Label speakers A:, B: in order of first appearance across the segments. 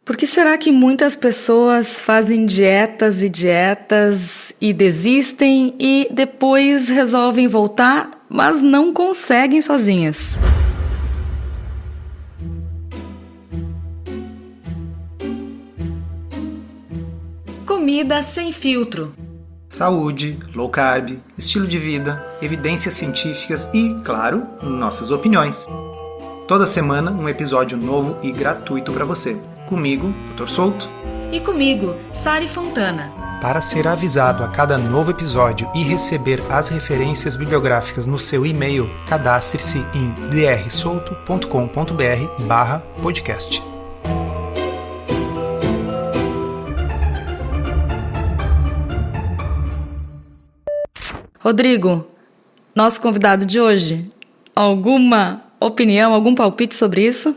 A: Por que será que muitas pessoas fazem dietas e desistem e depois resolvem voltar, mas não conseguem sozinhas? Comida sem filtro.
B: Saúde, low carb, estilo de vida, evidências científicas e, claro, nossas opiniões. Toda semana um episódio novo e gratuito para você. Comigo, Dr. Souto.
A: E comigo, Sari Fontana.
B: Para ser avisado a cada novo episódio e receber as referências bibliográficas no seu e-mail, cadastre-se em drsolto.com.br/podcast.
A: Rodrigo, nosso convidado de hoje, alguma opinião, algum palpite sobre isso?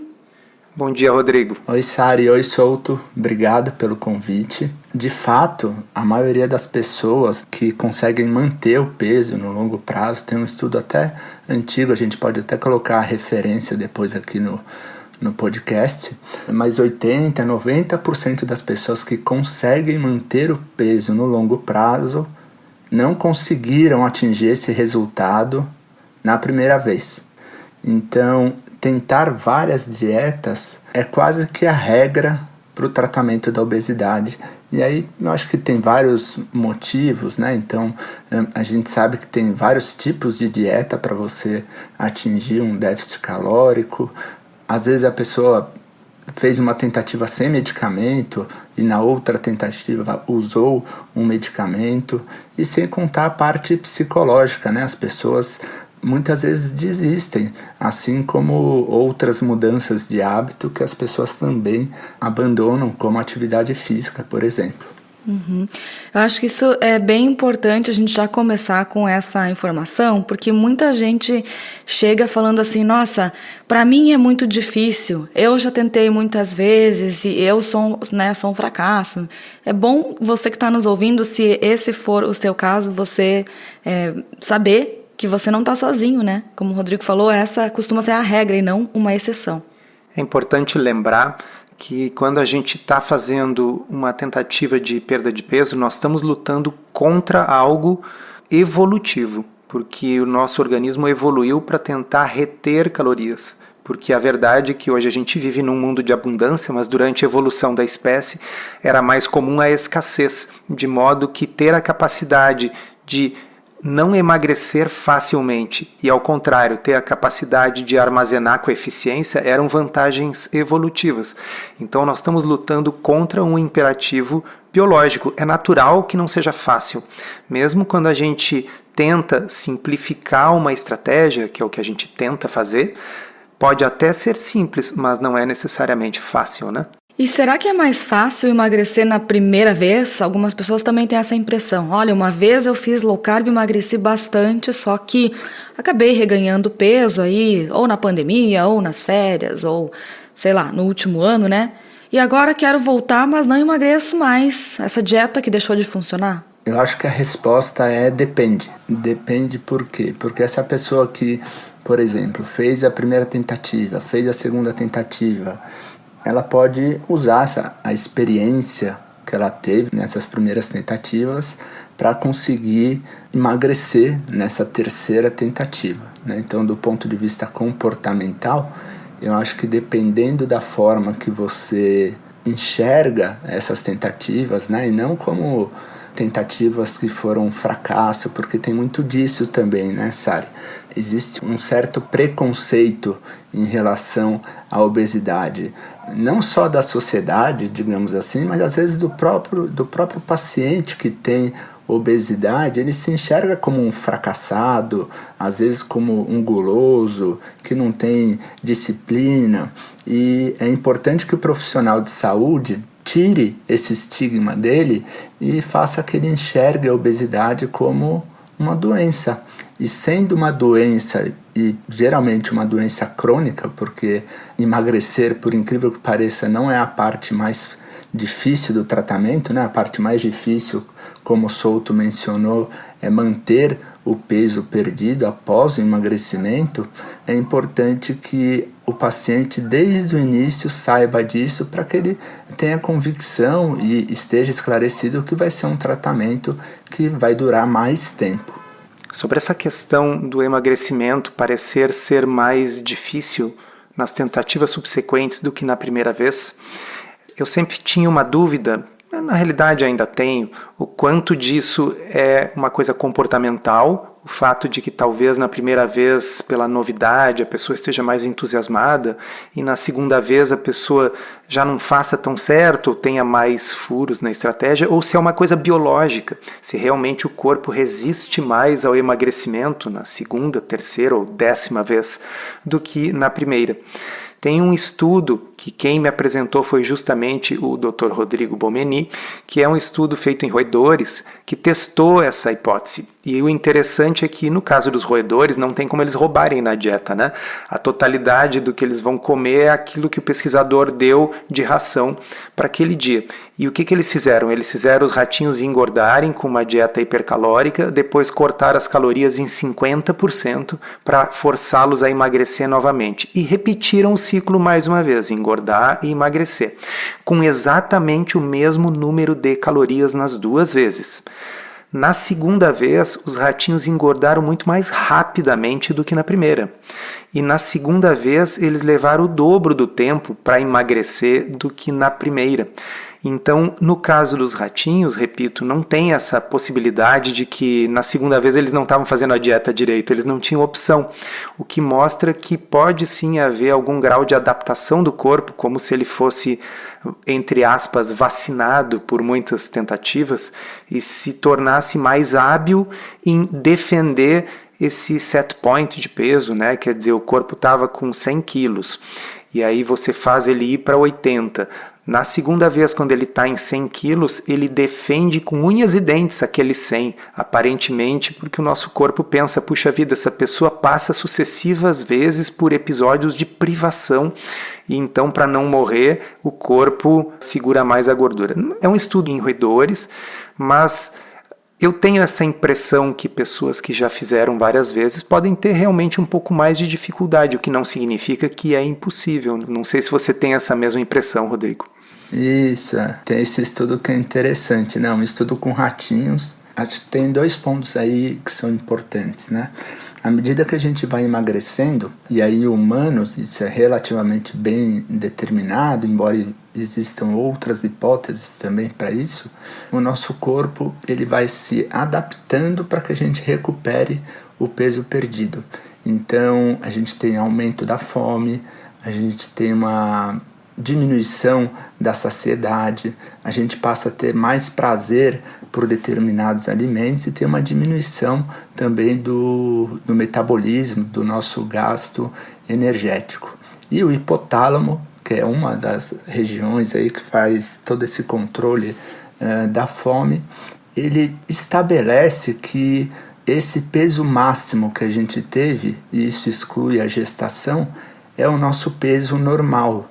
B: Bom dia, Rodrigo.
C: Oi, Sari. Oi, Souto. Obrigado pelo convite. De fato, a maioria das pessoas que conseguem manter o peso no longo prazo, tem um estudo até antigo, a gente pode até colocar a referência depois aqui no podcast, mas 80%, 90% das pessoas que conseguem manter o peso no longo prazo não conseguiram atingir esse resultado na primeira vez. Então, tentar várias dietas é quase que a regra para o tratamento da obesidade. E aí, eu acho que tem vários motivos, né? Então, a gente sabe que tem vários tipos de dieta para você atingir um déficit calórico. Às vezes a pessoa fez uma tentativa sem medicamento e na outra tentativa usou um medicamento, e sem contar a parte psicológica, né? As pessoas muitas vezes desistem, assim como outras mudanças de hábito que as pessoas também abandonam, como atividade física, por exemplo.
A: Eu acho que isso é bem importante a gente já começar com essa informação, porque muita gente chega falando assim, nossa, para mim é muito difícil, eu já tentei muitas vezes e eu sou um fracasso. É bom você que está nos ouvindo, se esse for o seu caso, você saber que você não está sozinho, né? Como o Rodrigo falou, essa costuma ser a regra e não uma exceção.
B: É importante lembrar que quando a gente está fazendo uma tentativa de perda de peso, nós estamos lutando contra algo evolutivo, porque o nosso organismo evoluiu para tentar reter calorias. Porque a verdade é que hoje a gente vive num mundo de abundância, mas durante a evolução da espécie era mais comum a escassez, de modo que ter a capacidade de não emagrecer facilmente e, ao contrário, ter a capacidade de armazenar com eficiência eram vantagens evolutivas. Então nós estamos lutando contra um imperativo biológico. É natural que não seja fácil. Mesmo quando a gente tenta simplificar uma estratégia, que é o que a gente tenta fazer, pode até ser simples, mas não é necessariamente fácil, né?
A: E será que é mais fácil emagrecer na primeira vez? Algumas pessoas também têm essa impressão. Olha, uma vez eu fiz low carb e emagreci bastante, só que acabei reganhando peso aí, ou na pandemia, ou nas férias, ou, sei lá, no último ano, né? E agora quero voltar, mas não emagreço mais. Essa dieta que deixou de funcionar?
C: Eu acho que a resposta é depende. Depende por quê? Porque essa pessoa que, por exemplo, fez a primeira tentativa, fez a segunda tentativa, ela pode usar a experiência que ela teve nessas primeiras tentativas para conseguir emagrecer nessa terceira tentativa, né? Então, do ponto de vista comportamental, eu acho que dependendo da forma que você enxerga essas tentativas, né? E não como tentativas que foram um fracasso, porque tem muito disso também, né, Sari? Existe um certo preconceito em relação à obesidade, não só da sociedade, digamos assim, mas às vezes do próprio paciente que tem obesidade. Ele se enxerga como um fracassado, às vezes como um guloso, que não tem disciplina, e é importante que o profissional de saúde tire esse estigma dele e faça que ele enxergue a obesidade como uma doença. E sendo uma doença, e geralmente uma doença crônica, porque emagrecer, por incrível que pareça, não é a parte mais difícil do tratamento, né? A parte mais difícil, como o Souto mencionou, é manter o peso perdido após o emagrecimento. É importante que o paciente desde o início saiba disso para que ele tenha convicção e esteja esclarecido que vai ser um tratamento que vai durar mais tempo.
B: Sobre essa questão do emagrecimento parecer ser mais difícil nas tentativas subsequentes do que na primeira vez, eu sempre tinha uma dúvida, na realidade ainda tenho, o quanto disso é uma coisa comportamental, o fato de que talvez na primeira vez, pela novidade, a pessoa esteja mais entusiasmada e na segunda vez a pessoa já não faça tão certo ou tenha mais furos na estratégia, ou se é uma coisa biológica, se realmente o corpo resiste mais ao emagrecimento na segunda, terceira ou 10ª vez do que na primeira. Tem um estudo que quem me apresentou foi justamente o Dr. Rodrigo Bomeni, que é um estudo feito em roedores, que testou essa hipótese. E o interessante é que no caso dos roedores não tem como eles roubarem na dieta, né? A totalidade do que eles vão comer é aquilo que o pesquisador deu de ração para aquele dia. E o que eles fizeram? Eles fizeram os ratinhos engordarem com uma dieta hipercalórica, depois cortar as calorias em 50% para forçá-los a emagrecer novamente. E repetiram o ciclo mais uma vez, engordar e emagrecer, com exatamente o mesmo número de calorias nas duas vezes. Na segunda vez, os ratinhos engordaram muito mais rapidamente do que na primeira. E na segunda vez, eles levaram o dobro do tempo para emagrecer do que na primeira. Então, no caso dos ratinhos, repito, não tem essa possibilidade de que na segunda vez eles não estavam fazendo a dieta direito, eles não tinham opção, o que mostra que pode sim haver algum grau de adaptação do corpo, como se ele fosse, entre aspas, vacinado por muitas tentativas e se tornasse mais hábil em defender esse set point de peso, né? Quer dizer, o corpo estava com 100 quilos e aí você faz ele ir para 80. Na segunda vez, quando ele está em 100 quilos, ele defende com unhas e dentes aquele 100, aparentemente porque o nosso corpo pensa, puxa vida, essa pessoa passa sucessivas vezes por episódios de privação e então, para não morrer, o corpo segura mais a gordura. É um estudo em roedores, mas eu tenho essa impressão que pessoas que já fizeram várias vezes podem ter realmente um pouco mais de dificuldade, o que não significa que é impossível. Não sei se você tem essa mesma impressão, Rodrigo.
C: Isso, tem esse estudo que é interessante, né? Um estudo com ratinhos. Acho que tem 2 pontos aí que são importantes, né? À medida que a gente vai emagrecendo, e aí humanos, isso é relativamente bem determinado, embora existam outras hipóteses também para isso, o nosso corpo ele vai se adaptando para que a gente recupere o peso perdido. Então, a gente tem aumento da fome, a gente tem uma diminuição da saciedade, a gente passa a ter mais prazer por determinados alimentos e tem uma diminuição também do metabolismo, do nosso gasto energético. E o hipotálamo, que é uma das regiões aí que faz todo esse controle da fome, ele estabelece que esse peso máximo que a gente teve, e isso exclui a gestação, é o nosso peso normal.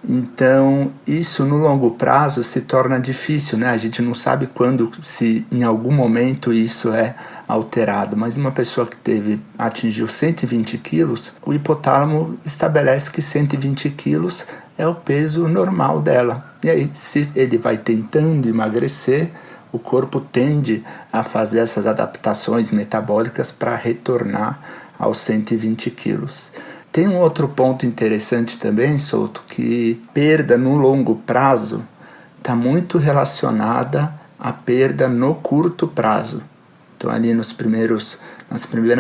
C: Então, isso no longo prazo se torna difícil, né? A gente não sabe quando, se em algum momento isso é alterado, mas uma pessoa que atingiu 120 quilos, o hipotálamo estabelece que 120 quilos é o peso normal dela. E aí, se ele vai tentando emagrecer, o corpo tende a fazer essas adaptações metabólicas para retornar aos 120 quilos. Tem um outro ponto interessante também, Souto, que perda no longo prazo está muito relacionada à perda no curto prazo. Então, ali nas primeiras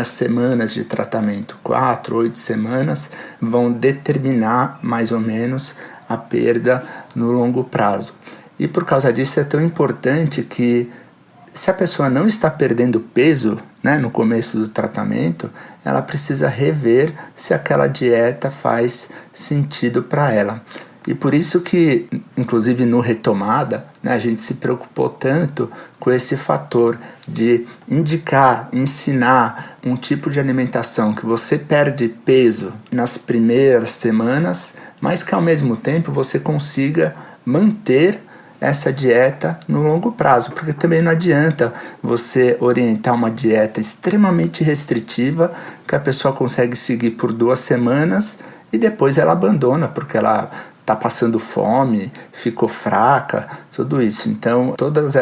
C: semanas de tratamento, 4, 8 semanas, vão determinar mais ou menos a perda no longo prazo. E por causa disso é tão importante que, se a pessoa não está perdendo peso, né, no começo do tratamento, ela precisa rever se aquela dieta faz sentido para ela. E por isso que, inclusive no Retomada, né, a gente se preocupou tanto com esse fator de ensinar um tipo de alimentação que você perde peso nas primeiras semanas, mas que ao mesmo tempo você consiga manter essa dieta no longo prazo, porque também não adianta você orientar uma dieta extremamente restritiva que a pessoa consegue seguir por 2 semanas e depois ela abandona porque ela está passando fome, ficou fraca, tudo isso. Então, todas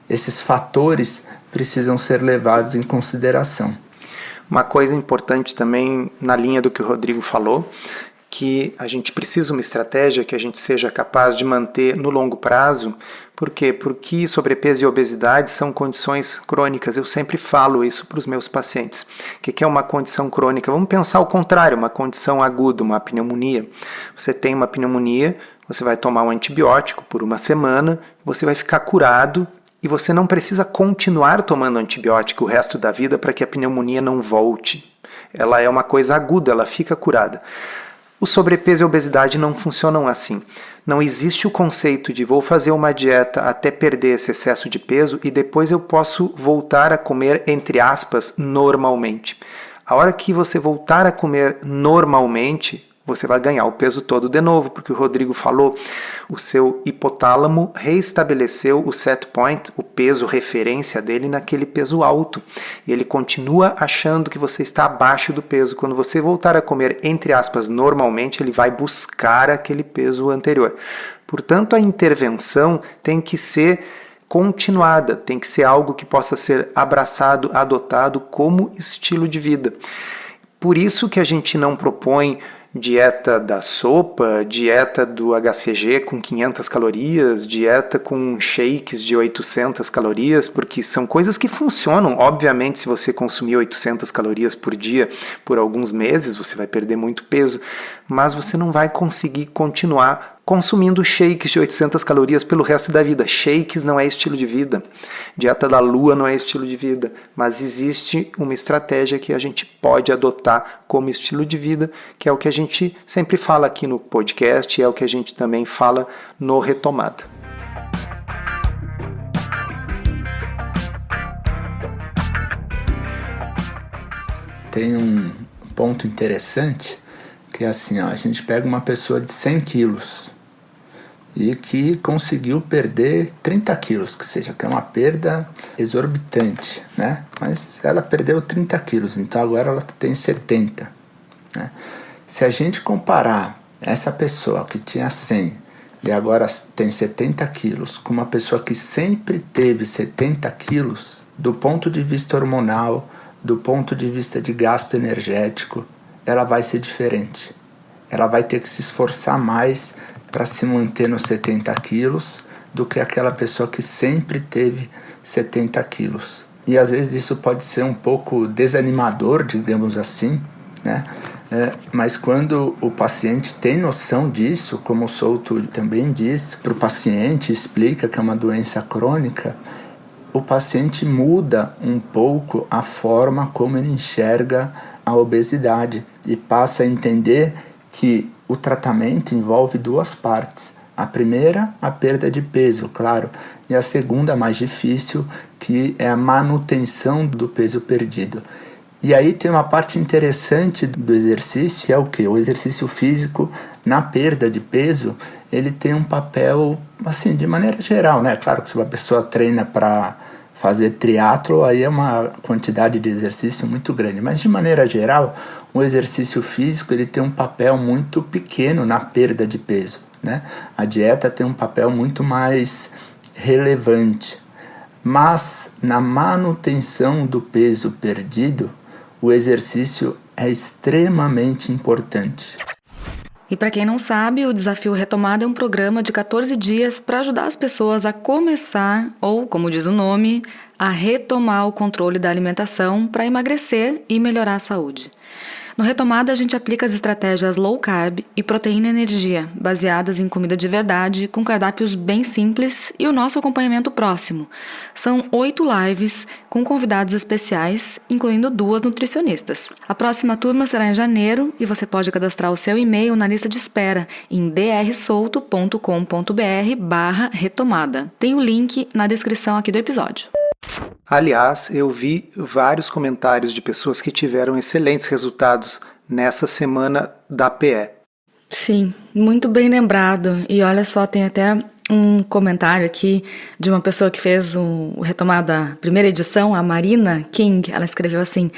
C: esses fatores precisam ser levados em consideração.
B: Uma coisa importante também na linha do que o Rodrigo falou, que a gente precisa uma estratégia que a gente seja capaz de manter no longo prazo. Por quê? Porque sobrepeso e obesidade são condições crônicas. Eu sempre falo isso para os meus pacientes. O que é uma condição crônica? Vamos pensar o contrário, uma condição aguda, uma pneumonia. Você tem uma pneumonia, você vai tomar um antibiótico por uma semana, você vai ficar curado, e você não precisa continuar tomando antibiótico o resto da vida para que a pneumonia não volte. Ela é uma coisa aguda, ela fica curada. O sobrepeso e a obesidade não funcionam assim. Não existe o conceito de vou fazer uma dieta até perder esse excesso de peso e depois eu posso voltar a comer, entre aspas, normalmente. A hora que você voltar a comer normalmente, você vai ganhar o peso todo de novo, porque o Rodrigo falou, o seu hipotálamo reestabeleceu o set point, o peso referência dele naquele peso alto. E ele continua achando que você está abaixo do peso. Quando você voltar a comer, entre aspas, normalmente, ele vai buscar aquele peso anterior. Portanto, a intervenção tem que ser continuada, tem que ser algo que possa ser abraçado, adotado como estilo de vida. Por isso que a gente não propõe dieta da sopa, dieta do HCG com 500 calorias, dieta com shakes de 800 calorias, porque são coisas que funcionam. Obviamente, se você consumir 800 calorias por dia por alguns meses, você vai perder muito peso, mas você não vai conseguir continuar consumindo shakes de 800 calorias pelo resto da vida. Shakes não é estilo de vida. Dieta da lua não é estilo de vida. Mas existe uma estratégia que a gente pode adotar como estilo de vida, que é o que a gente sempre fala aqui no podcast e é o que a gente também fala no Retomada.
C: Tem um ponto interessante que é assim, ó, a gente pega uma pessoa de 100 quilos e que conseguiu perder 30 quilos, que seja, que é uma perda exorbitante, né? Mas ela perdeu 30 quilos, então agora ela tem 70, né? Se a gente comparar essa pessoa que tinha 100 e agora tem 70 quilos com uma pessoa que sempre teve 70 quilos, do ponto de vista hormonal, do ponto de vista de gasto energético, ela vai ser diferente. Ela vai ter que se esforçar mais para se manter nos 70 quilos do que aquela pessoa que sempre teve 70 quilos. E às vezes isso pode ser um pouco desanimador, digamos assim, né? Mas quando o paciente tem noção disso, como o Souto também diz, para o paciente explica que é uma doença crônica, o paciente muda um pouco a forma como ele enxerga a obesidade e passa a entender que o tratamento envolve duas partes. A primeira, a perda de peso, claro, e a segunda, mais difícil, que é a manutenção do peso perdido. E aí tem uma parte interessante do exercício, que é o quê? O exercício físico na perda de peso, ele tem um papel, assim, de maneira geral, né? Claro que se uma pessoa treina para fazer triatlo, aí é uma quantidade de exercício muito grande, mas de maneira geral, o exercício físico ele tem um papel muito pequeno na perda de peso, né? A dieta tem um papel muito mais relevante, mas na manutenção do peso perdido, o exercício é extremamente importante.
A: E para quem não sabe, o Desafio Retomada é um programa de 14 dias para ajudar as pessoas a começar, ou como diz o nome, a retomar o controle da alimentação para emagrecer e melhorar a saúde. No Retomada, a gente aplica as estratégias low carb e proteína e energia, baseadas em comida de verdade, com cardápios bem simples e o nosso acompanhamento próximo. São 8 lives com convidados especiais, incluindo 2 nutricionistas. A próxima turma será em janeiro e você pode cadastrar o seu e-mail na lista de espera em drsolto.com.br/retomada. Tem o link na descrição aqui do episódio.
B: Aliás, eu vi vários comentários de pessoas que tiveram excelentes resultados nessa semana da PE.
A: Sim, muito bem lembrado. E olha só, tem até um comentário aqui de uma pessoa que fez o Retomada primeira edição, a Marina King. Ela escreveu assim: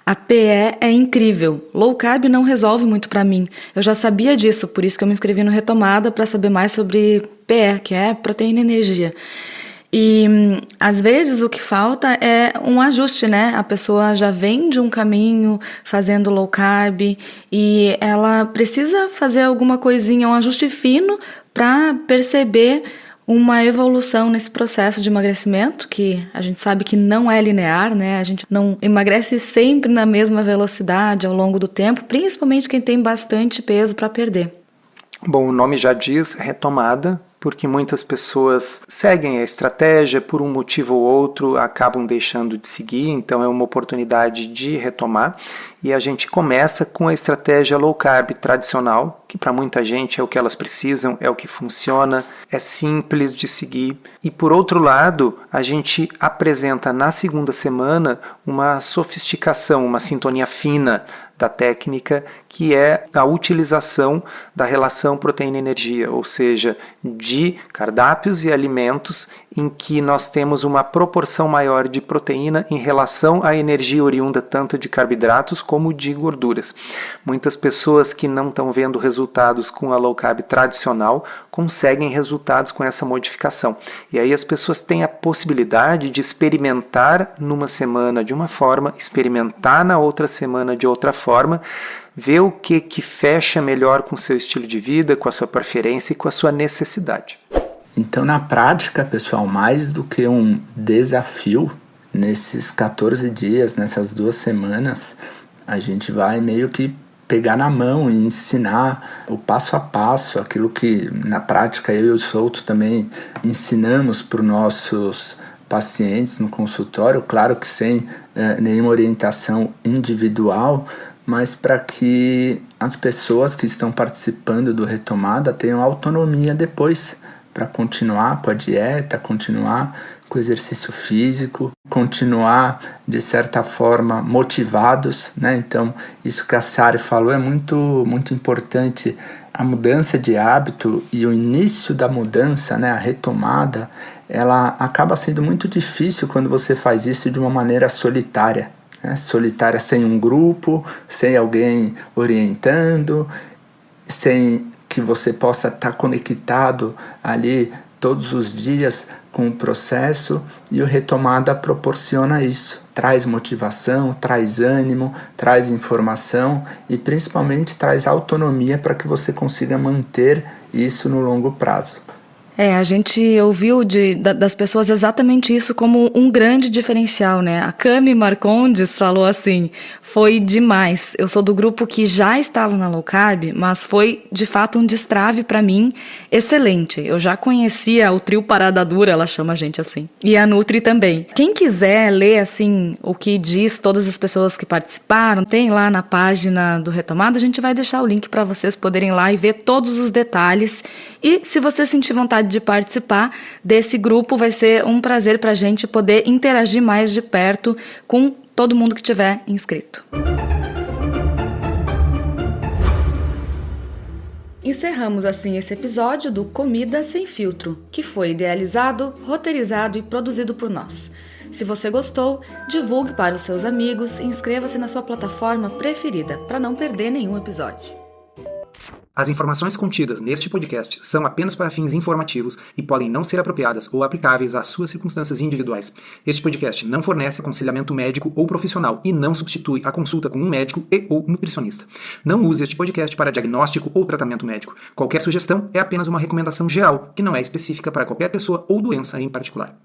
A: a PE é incrível, low carb não resolve muito para mim. Eu já sabia disso, por isso que eu me inscrevi no Retomada para saber mais sobre PE, que é proteína e energia. E às vezes o que falta é um ajuste, né? A pessoa já vem de um caminho fazendo low carb e ela precisa fazer alguma coisinha, um ajuste fino para perceber uma evolução nesse processo de emagrecimento, que a gente sabe que não é linear, né? A gente não emagrece sempre na mesma velocidade ao longo do tempo, principalmente quem tem bastante peso para perder.
B: Bom, o nome já diz retomada, porque muitas pessoas seguem a estratégia, por um motivo ou outro acabam deixando de seguir, então é uma oportunidade de retomar. E a gente começa com a estratégia low carb tradicional, que para muita gente é o que elas precisam, é o que funciona, é simples de seguir. E por outro lado, a gente apresenta na segunda semana uma sofisticação, uma sintonia fina da técnica, que é a utilização da relação proteína-energia, ou seja, de cardápios e alimentos em que nós temos uma proporção maior de proteína em relação à energia oriunda tanto de carboidratos como de gorduras. Muitas pessoas que não estão vendo resultados com a low carb tradicional conseguem resultados com essa modificação. E aí as pessoas têm a possibilidade de experimentar numa semana de uma forma, experimentar na outra semana de outra forma, ver o que fecha melhor com o seu estilo de vida, com a sua preferência e com a sua necessidade.
C: Então, na prática, pessoal, mais do que um desafio, nesses 14 dias, nessas 2 semanas, a gente vai meio que pegar na mão e ensinar o passo a passo, aquilo que na prática eu e o Souto também ensinamos para os nossos pacientes no consultório, claro que sem nenhuma orientação individual, mas para que as pessoas que estão participando do Retomada tenham autonomia depois para continuar com a dieta, continuar com o exercício físico, continuar, de certa forma, motivados, né? Então, isso que a Sari falou é muito, muito importante. A mudança de hábito e o início da mudança, né? A retomada, ela acaba sendo muito difícil quando você faz isso de uma maneira solitária, né? Solitária sem um grupo, sem alguém orientando, sem que você possa estar conectado ali todos os dias com o processo, e o Retomada proporciona isso. Traz motivação, traz ânimo, traz informação e principalmente traz autonomia para que você consiga manter isso no longo prazo.
A: A gente ouviu das pessoas exatamente isso como um grande diferencial, né? A Cami Marcondes falou assim: foi demais. Eu sou do grupo que já estava na low carb, mas foi de fato um destrave para mim excelente. Eu já conhecia o trio Parada Dura, ela chama a gente assim, e a Nutri também. Quem quiser ler assim o que diz todas as pessoas que participaram, tem lá na página do Retomada, a gente vai deixar o link para vocês poderem ir lá e ver todos os detalhes. E se você sentir vontade de participar desse grupo, vai ser um prazer para a gente poder interagir mais de perto com todo mundo que tiver inscrito. Encerramos assim esse episódio do Comida Sem Filtro, que foi idealizado, roteirizado e produzido por nós. Se você gostou, divulgue para os seus amigos e inscreva-se na sua plataforma preferida para não perder nenhum episódio.
B: As informações contidas neste podcast são apenas para fins informativos e podem não ser apropriadas ou aplicáveis às suas circunstâncias individuais. Este podcast não fornece aconselhamento médico ou profissional e não substitui a consulta com um médico ou nutricionista. Não use este podcast para diagnóstico ou tratamento médico. Qualquer sugestão é apenas uma recomendação geral, que não é específica para qualquer pessoa ou doença em particular.